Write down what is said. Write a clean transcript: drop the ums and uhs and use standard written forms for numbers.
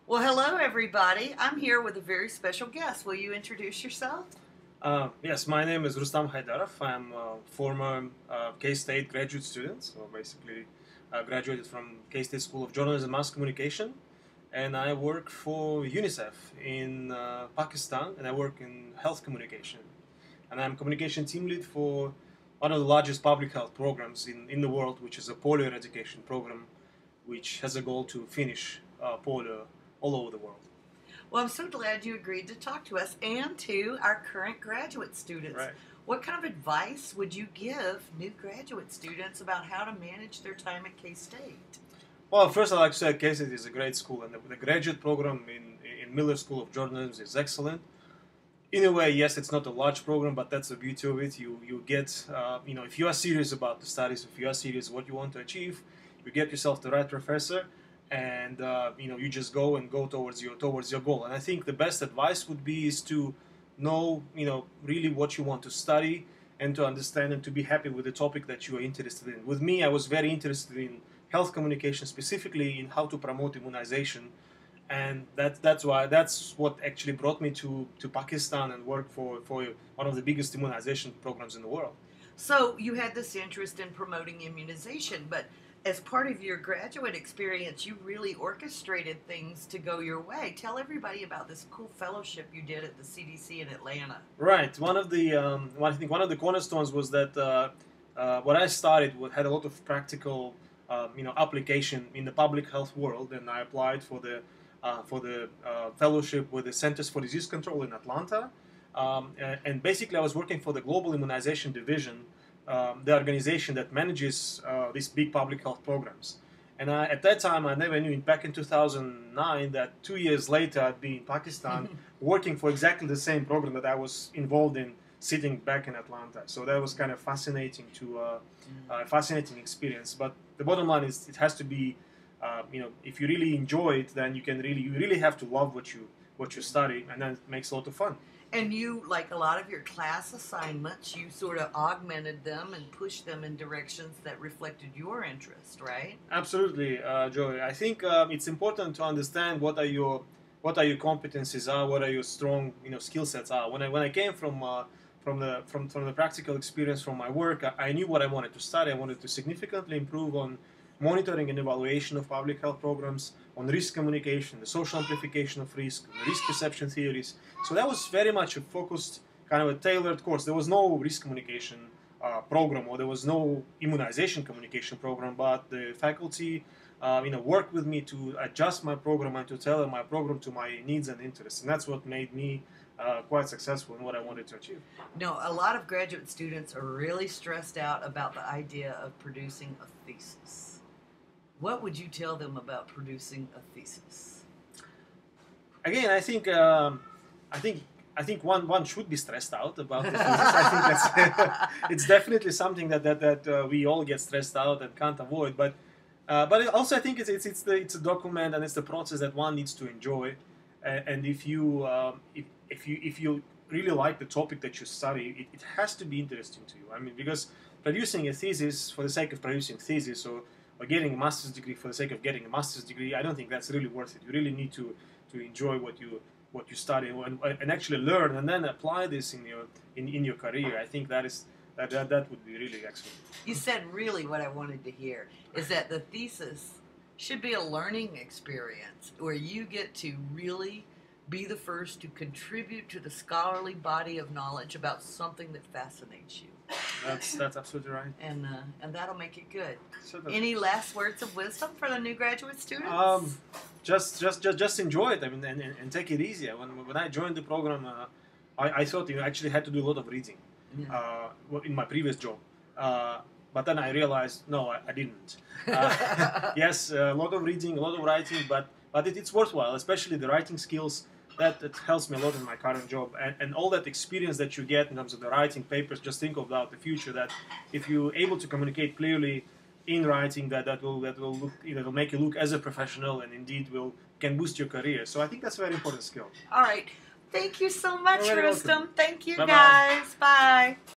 Well, hello, everybody. I'm here with a very special guest. Will you introduce yourself? Yes, my name is Rustam. I'm a former K-State graduate student, so basically I graduated from K-State School of Journalism and Mass Communication, and I work for UNICEF in Pakistan, and I work in health communication. And I'm communication team lead for one of the largest public health programs in the world, which is a polio eradication program, which has a goal to finish polio all over the world. Well, I'm so glad you agreed to talk to us and to our current graduate students. Right. What kind of advice would you give new graduate students about how to manage their time at K-State? Well, first I'd like to say K-State is a great school, and the graduate program in Miller School of Journalism is excellent. In a way, yes, it's not a large program, but that's the beauty of it. You get, if you are serious about the studies, if you are serious what you want to achieve, you get yourself the right professor, and you just go towards your goal. And I think the best advice would be is to know, really what you want to study, and to understand and to be happy with the topic that you are interested in. With me, I was very interested in health communication, specifically in how to promote immunization, and that's what actually brought me to Pakistan and work for one of the biggest immunization programs in the world. So you had this interest in promoting immunization, but as part of your graduate experience, you really orchestrated things to go your way. Tell everybody about this cool fellowship you did at the CDC in Atlanta. Right. One of the I think one of the cornerstones was that what I started had a lot of practical application in the public health world, and I applied for the fellowship with the Centers for Disease Control in Atlanta. And basically I was working for the Global Immunization Division, the organization that manages these big public health programs. And at that time, I never knew, back in 2009, that 2 years later I'd be in Pakistan working for exactly the same program that I was involved in, sitting back in Atlanta. So that was kind of fascinating fascinating experience. But the bottom line is, it has to be, if you really enjoy it, then you really have to love what you study, and then it makes a lot of fun. And you, like a lot of your class assignments, you sort of augmented them and pushed them in directions that reflected your interest, right? Absolutely, Joey. I think it's important to understand what your competencies are, what are your strong skill sets are. When I came from the practical experience from my work, I knew what I wanted to study. I wanted to significantly improve on monitoring and evaluation of public health programs, on risk communication, the social amplification of risk perception theories. So that was very much a focused, kind of a tailored course. There was no risk communication program, or there was no immunization communication program, but the faculty worked with me to adjust my program and to tailor my program to my needs and interests. And that's what made me quite successful in what I wanted to achieve. No, a lot of graduate students are really stressed out about the idea of producing a thesis. What would you tell them about producing a thesis? Again, I think one should be stressed out about the thesis. I think that's it's definitely something that we all get stressed out and can't avoid. But also I think it's a document, and it's the process that one needs to enjoy. And if you really like the topic that you study, it has to be interesting to you. I mean, because producing a thesis for the sake of producing thesis, or getting a master's degree for the sake of getting a master's degree, I don't think that's really worth it. You really need to enjoy what you study and actually learn, and then apply this in your career. I think that would be really excellent. You said really what I wanted to hear is that the thesis should be a learning experience where you get to really be the first to contribute to the scholarly body of knowledge about something that fascinates you. That's absolutely right. And that'll make it good. Certainly. Any last words of wisdom for the new graduate students? Just enjoy it. I mean, and take it easy. When I joined the program, I thought you actually had to do a lot of reading in my previous job. But then I realized, no, I didn't. Yes, a lot of reading, a lot of writing, but it's worthwhile, especially the writing skills. That helps me a lot in my current job, and all that experience that you get in terms of the writing papers. Just think about the future, that if you're able to communicate clearly in writing, that will make you look as a professional, and indeed can boost your career. So I think that's a very important skill. All right. Thank you so much, You're very Rustam. welcome. Thank you, Bye-bye. guys. Bye.